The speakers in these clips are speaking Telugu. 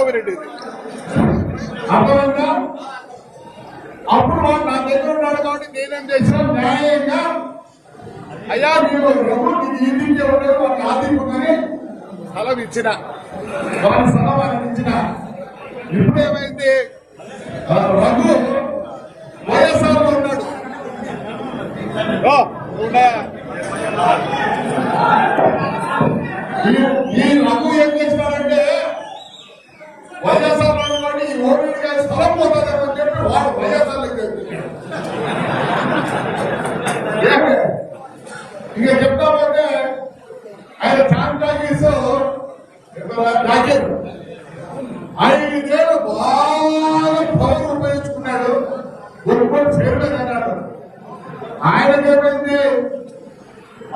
ఓవిరెడ్డి. అర్థమైందా? అప్పుడు వాడు నా దగ్గర ఉన్నాడు కాబట్టి నేనేం చేసినా న్యాయంగా అయ్యా మీరు ఇంటికి ఉండేది వాళ్ళకి ఆదిపుకొని స్థలం ఇచ్చిన వాళ్ళ స్థలం వాళ్ళకి ఇచ్చిన. ఇప్పుడు ఏమైంది? రఘు వైఎస్ఆర్ లో ఉన్నాడు. ఈ రఘు ఏం చేసినారంటే వైఎస్ఆర్ లో ఉన్నాడు, ఈ ఓవీరెడ్డి గారి స్థలం పోతుందని చెప్పి వాడు వైఎస్ఆర్ ఇంకా చెప్తామంటే ఆయన చాంటాగీస్ రాకేరు 5 ఏళ్ళు బాగా పొలం ఉపయోగించుకున్నాడు. కొన్ని ఫేమస్ అన్నాడు. ఆయనకి ఏమైంది?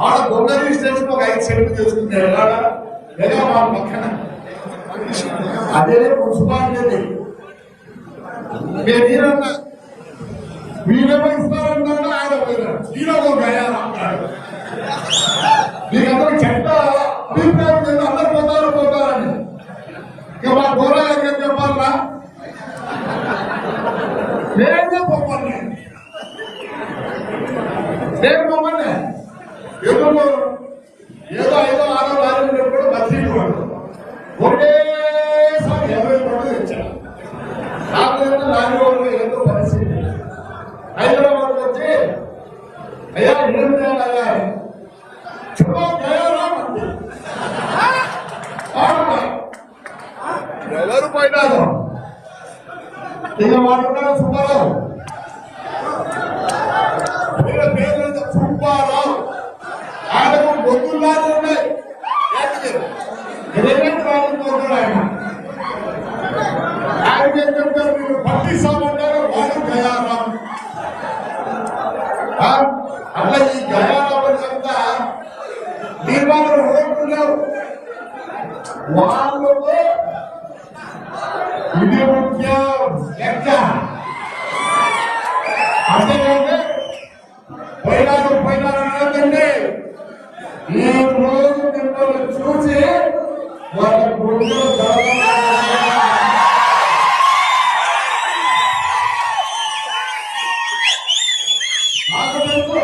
ఆడ దొంగ రిజిస్ట్రేషన్ ఒక 5 సెంట్లు చేసుకున్నాడు. లేదా వాళ్ళ పక్కన అదే మున్సిపాలిటీ మీరన్నా వీళ్ళేమో ఇస్తారన్నాడు. ఆయన పోయినాడు. ఈయన ఒక గయాలు అంటాడు. మీకందరూ చెడ్డ అభిప్రాయం లేదు. అందరు పోతారని ఇక మా గోరాగారికి ఏం చెప్పాలా? నేనే పొమ్మని నేను పొమ్మని ఎందుకు ఏదో 5 6 లారీలు కూడా బస్సీలు ఒకేసారి 20 కోట్లు తెచ్చాను. నాకు లారీ వాళ్ళు ఏదో పరిస్థితి హైదరాబాద్ వచ్చి అయ్యా ఏం చేయాలయ్యా చుట్టూ గయారా ఎవరు పోయినారు? ఇక వాడున్నాడు సుబ్బారావు. పేరు సుబ్బారావు. ఆయనకు బొద్దుల్లాగా ఉన్నాయి. ఆయన ఆయనకి ఏం చెప్తారు? మీరు పట్టిస్తామంటారు. వాడు గయారాం. అట్లా ఈ గయారాం అంతా నిర్మాణం ఓడుతున్నారు. వాళ్ళు ఇది ముఖ్యం లెక్క. అంతేకాదు పోయినారంటే ఈ రోజు మిమ్మల్ని చూసి వాళ్ళ గుండెలు నాకు తెలుసు.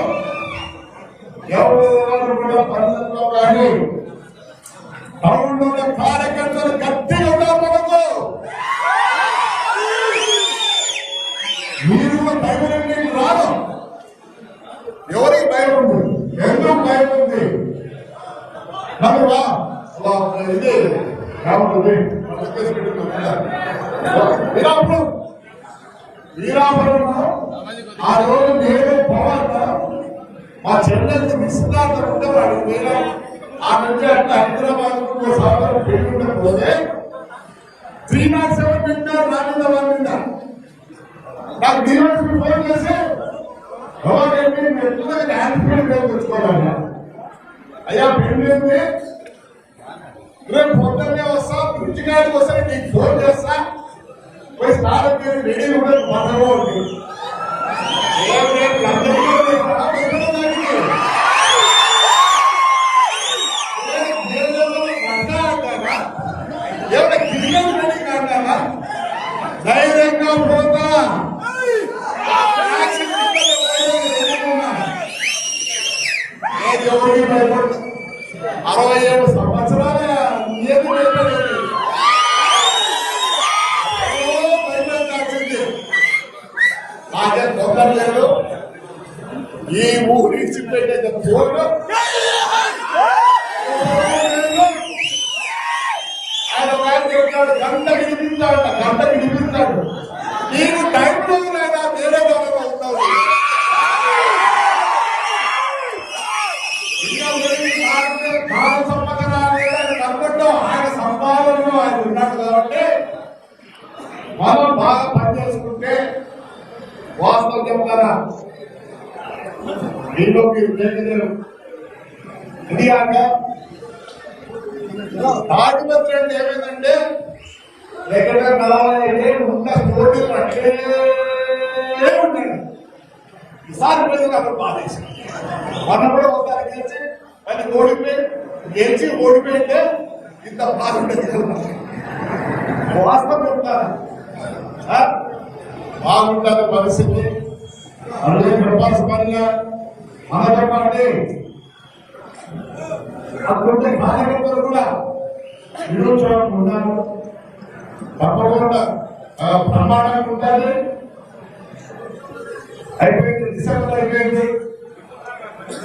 ఎవరు కూడా పనులలో కానీ టౌన్ లో కార్యకర్తలు గట్టిగా ఉన్నారు. మనకు మీరు భయం నీకు రాదు. ఎవరికి భయం ఉంది? ఎందుకు భయం ఉంది? నాకు ఇది వీరాపురం ఆ రోజు నేను పవన్ మా చెల్లెలు విస్తారం ఉండేవాడు. ఆ నుంచి అంటే హైదరాబాద్ సాధారణ పెళ్లి పోతే 307 పెట్టినారు. నా మీద వాళ్ళ మీద నాకు డీలర్స్కి ఫోన్ చేసి తెచ్చుకోవాలన్నా అయ్యా పెళ్లి రేపు పొద్దున్నే వస్తా, ఇంటికాడికి వస్తే నీకు ఫోన్ చేస్తా, పోయి స్నానం చేసి రెడీ ఉండదు. మనలో ఎవడ గిరిజన రెడీ కాదా? ధైర్యంగా పోతా. 67 సంవత్సరాల నాకే తొందర లేదు. ఈ ఊరి పెట్టే ఫోన్లో ఆయన చెప్తాడు, గంట వినిపిస్తాడు. నీకు టైం లేదు లేదా? వేరే వాళ్ళలో ఉంటావు. ఆయన సంపాదనలో ఆయన ఉన్నాడు కాబట్టి మనం బాగా పనిచేసుకుంటే వాస్తవం చెప్తారా దీంట్లోకి ఇది కాక తాడిపత్రి అంటే ఏమైందంటే ఎక్కడ కావాలంటే ఉన్న పోటీలు అట్లే ఉంటాయి. ఈసారి ప్రజలు అక్కడ బాధేసి మనం కూడా ఒకసారి గెలిచి మళ్ళీ గెలిచి ఓడిపోయింటే ఇంత బాధ ఉండేది. వాస్తవం చెప్తాను. బాగుంటుంది పరిస్థితి. అందుకే చెప్పాల్సిన మనతో పాటు అటువంటి కార్యకర్తలు కూడా నిరుత్సాహం ఉన్నారు. తప్పకుండా ప్రమాణంగా ఉండాలి. అయిపోయింది, డిసెంబర్ అయిపోయింది.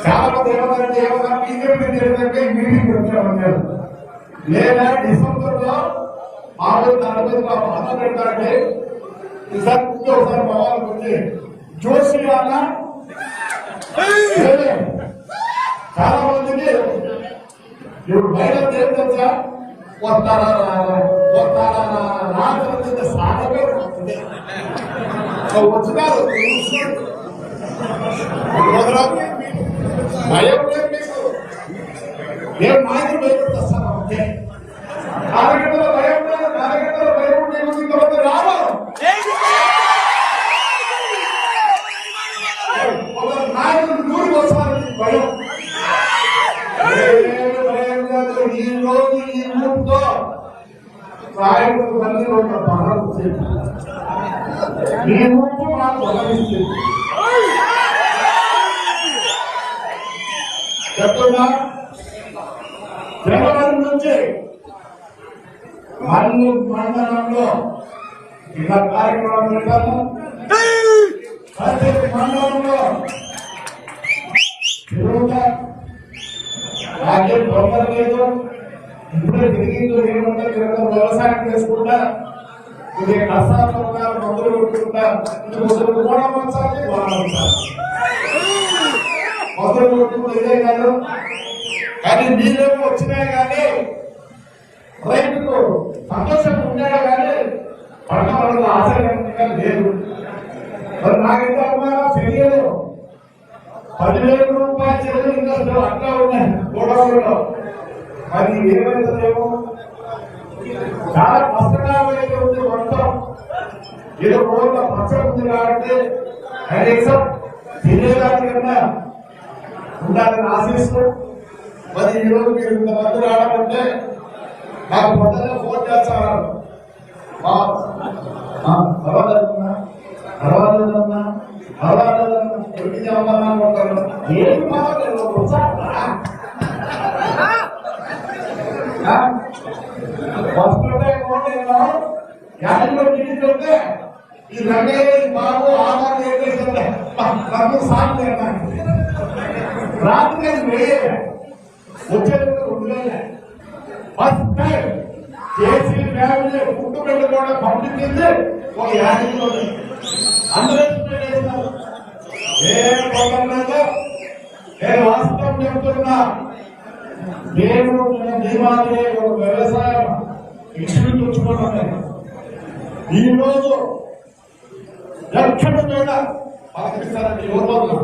చాలా మంది ఏమన్నా బీజేపీ మీటింగ్ వచ్చామన్నారు. లేదా డిసెంబర్ లో 6 బాధ పెడతారంటే ఈసారి ఒకసారి భవానికి వచ్చి జోషి అన్న చాలా మందికి ఇప్పుడు బయట తెలుసా వస్తారా రాత్రి సాగమే వచ్చినారు. భయం లేదు మీకు. నేను నాయకులు భయపడతాను. ఓకే, కార్యకర్తలు భయం లేదు. కార్యకర్తలు భయపడి ఇంకొక రాదు. ఒక నాయకుడు నూరికి వస్తారని భయం. భయం కాదు. ఈ రోజు ఈ ఊరితో నాయకుడు మళ్ళీ ఒక బాధ మీ ఊపు మాకు బలమిస్తుంది. చెప్తున్నా, జనవరి నుంచి మండలంలో ఇలా కార్యక్రమం పెట్టాము. ప్రతి మండలంలో నాకేం తొందర లేదు. ఇప్పుడే తిరిగిందో ఏమంటే వ్యవసాయం చేసుకుంటా, ఇది కష్టాలు మందులు కొట్టుకుంటా, ఇది మొదలు కూడా వచ్చాలి మొదలు కొట్టుకుంటే ఇదే కాదు. కానీ నీళ్ళేమో వచ్చినాయి కానీ రైతుకు సంతోషం ఉన్నాయా కానీ పంట మనకు ఆశయంగా లేదు. మరి నాకైతే అమ్మాయి తెలియదు. 10,000 రూపాయల చెరువు ఇంకా అట్లా ఉన్నాయి గోడవల్లో. అది ఏమైతుందేమో చాలా కష్టంగా ఉంది. మొత్తం ఏదో రోడ్ల పచ్చడి ఉంది కాబట్టి కనీసం తినేదానికన్నా ఉండాలని ఆశిస్తూ మరి ఈరోజు మీరు ఇంతమంది రావడంటే నాకు పొద్దున్న ఫోన్ చేస్తారు. ఏం వస్తుంటే ఈ రంగయ్య బాబు ఆధార్ సాగు రాత్రి వచ్చేది 2,000. ఫస్ట్ టైం చేసి ఫ్యామిలీ ఫుడ్ బిడ్డ కూడా పంపించింది ఒక 50 అందరూ నేను వాస్తవం చెప్తున్నా. నేను ధీమాని ఒక వ్యవసాయం ఇన్స్టిట్యూట్ వచ్చుకున్నాను. ఈ రోజు ఎక్కడ కూడా పలకరిస్తారని ఎవరు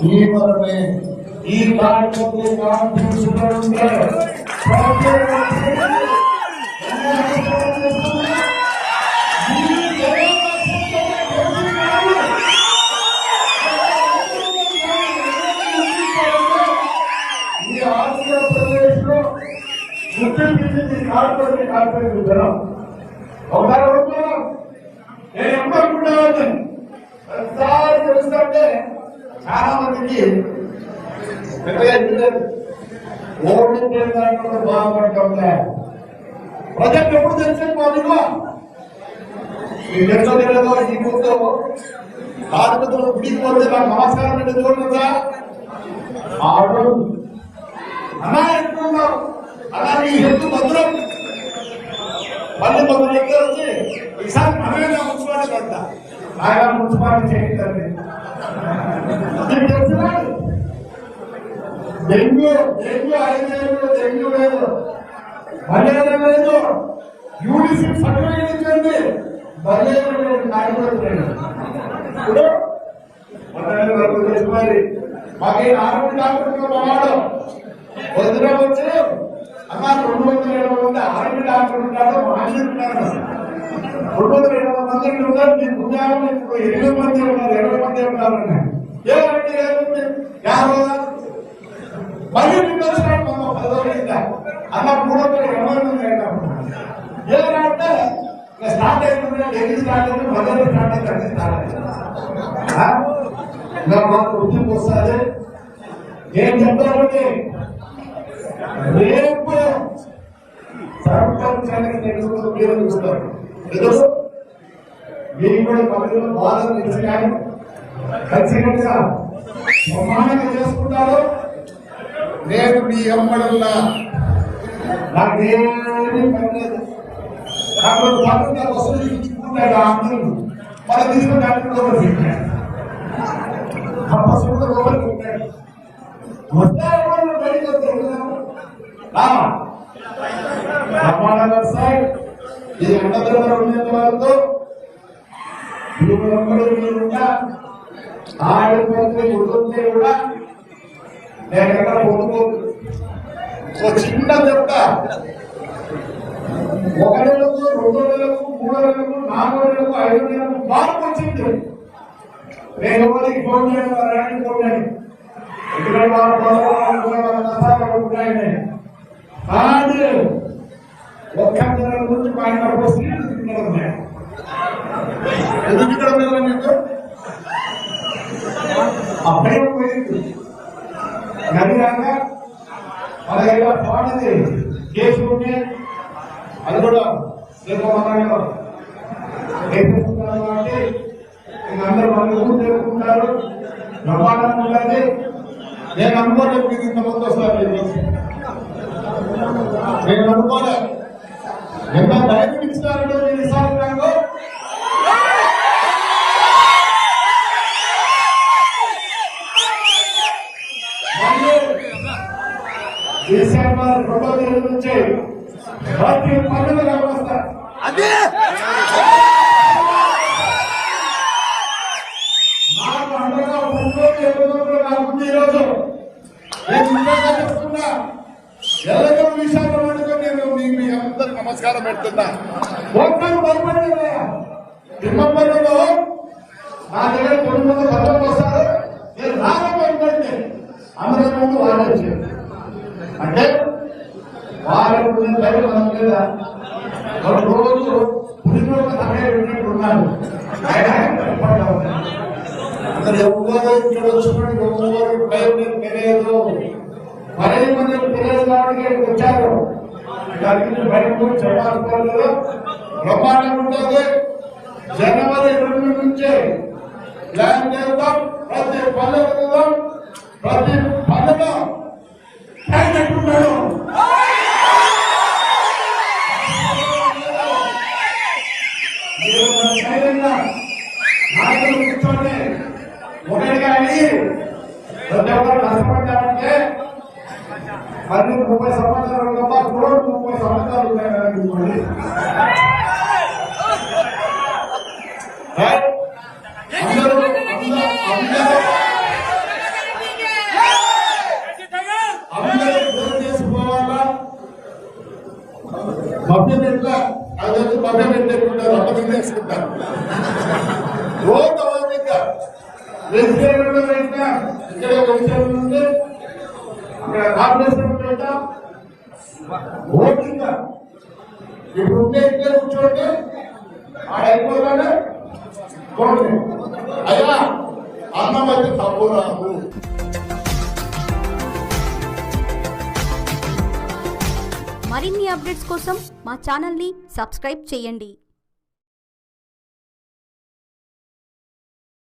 ఈ మనమే ఈ కార్యక్రమం కాన్ఫరెన్స్ ఈ ఆంధ్రప్రదేశ్ లో ముఖ్యమంత్రి కార్పొరేట్ జనం ఒకసారి నేను ఎప్పుడనుకుంటాను ప్రతిసారి తెలుస్తుంటే చాలా మందికి ఓట్లు చేయడానికి బాగుపడటంలే. ప్రజలకు ఎప్పుడు తెలిసింది మాదిగా ఈ తెలుసో ఈ ముందు కార్మికులు గుడికి పోతే నాకు నమస్కారం అంటే చూడదా ఆడు అన్నా ఎట్లున్నావు అలా నీ హెల్త్ భద్రం మళ్ళీ కొందరు దగ్గర వచ్చి ఈసారి మనమే మున్సిపాలిటీ కడతా ఆయన మున్సిపాలిటీ చేయించండి. డెంగ్యూ 5 డెంగ్యూ లేదు, మలేరియా లేదు, యూనిసి సర్టిఫికేట్ ఇచ్చింది, మలేరియా లేదు, కాకపోతే ఇప్పుడు మాకు ఆరోగ్య డాక్టర్ వాడు వదిలే వచ్చి అన్నా 220 మంది ఆరోగ్య డాక్టర్ ఉంటాడు, మాజీ ఉంటాడు. 220 మంది ఉన్నారు. మీ పుణ్యాలు 8 మంది ఉన్నారు, 20 మంది ఉన్నారని ఏమంటే మళ్ళీ అన్న 320 మంది ఏమంటే ఇంకా స్టార్ట్ అయిపోయింది, డైలీ స్టార్ట్ అయింది, మధ్యలో స్టార్ట్ అయితే అన్ని స్టార్ట్ అయింది. ఇంకా మాకు గుర్తింపు వస్తుంది. ఏం చెప్తారంటే రేపు సర్పంచానికి తెలుగు మీరు చూస్తారు. ఎందుకు మీకు కూడా పనులు బాధలు తెలిసినాయి. ఖచ్చితంగా బ్రహ్మాండంగా చేసుకుంటారు. నేను మీ అమ్మడల్లా నాకేమీ పని లేదు. నాకు పనులు వసూలు ఇచ్చుకుంటాడు ఆ అందరూ మన తీసుకుని లోపలికి పెట్టాడు. ఆ వసూలు లోపలికి పెట్టాడు. వస్తాడు బయటకు బ్రహ్మాండంగా వస్తాయి. ఇది అన్నదమ్ములు ఉండేంత వరకు ఆడిపోతే ఉడుకుంటే కూడా నేను ఎక్కడ పొందుకోదు. ఒక చిన్న దెబ్బ 1 నెలకు 2 నెలకు 3 నెలకు 4 నెలకు 5 నెలకు మార్పు వచ్చింది. నేను ఎవరికి ఫోన్ చేయడం రాని ఫోన్ చేయండి. ఎందుకంటే వాళ్ళ నష్టాలు ఉంటాయని కానీ ఒక్క నెల నుంచి పైన ఉన్నాయి. ఎందుకు ఇక్కడ మీద మీకు అభయం పోయింది. నదిగాక 15 పాటది కేసు ఉంటే అది కూడా అంటే అందరూ మన ఊరు తెలుసుకుంటారు. బ్రహ్మాండం ఉన్నది. నేను అనుకోలేదు మీకు ఇంతమంది వస్తారు. నేను అనుకోలేదు. ఎంత ధైర్యం ఇచ్చినారంటే మీరు ఈసారి నాకు డిసెంబర్ 2వ తేదీ నుంచి ప్రతి పండుగ వ్యవస్థ నాకు అండగా నాకు ఈరోజు నేను ఇంకా చెప్తున్నా. ఎలాగో విషయాలు పట్టుకొని నేను మీ అందరికి నమస్కారం పెడుతున్నా. ఒక్కరు భయపడలే. తిమ్మపల్లిలో నా దగ్గర 9 మంది భద్రత వస్తారు. నేను రాగా భయపడితే అందరి ముందు వాడచ్చు. అంటే వారం ధైర్యం మనం లేదా రోజు పులిలో సమయం పెట్టినట్టు ఉన్నారు. అసలు ఎవరో ఇక్కడ వచ్చినట్టు ఎవరు భయం తెలియదు. 10 మంది పిల్లలు కాబట్టి వచ్చారు. దానికి భయం గురించి చెప్పాల్సుకోలేదు. బ్రహ్మాండం ఉంటుంది. జనవరి 2 నుంచే ప్లాన్ చేద్దాం. ప్రతి పల్లె వెళ్దాం. ప్రతి పల్లెలో చెప్పుకున్నాడు. నాయకులు కూర్చోండి. ఒకటిగా అడిగి ప్రతి ఒక్కరు కష్టపడ్డామంటే మళ్ళీ 30 సంవత్సరాలు తప్ప 30 సంవత్సరాలు ఉన్నాయని అందరూ చేసుకోవాలా. మభ్యం ఎట్లా అది మభ్యం ఎట్లేకుంటారు. అబద్ధం చేసుకుంటారు. రోజు అవధిగా ఇక్కడ విషయం ఉంది. అక్కడ కాంగ్రెస్ ఓటింగా ఇప్పుడు ఉండే ఇక్కడ కూర్చోండి. ఆడ అయిపోగానే అయ్యా అన్నం అయితే తప్పు రాదు. మరిన్ని అప్డేట్స్ కోసం మా ఛానల్ని సబ్స్క్రైబ్ చేయండి.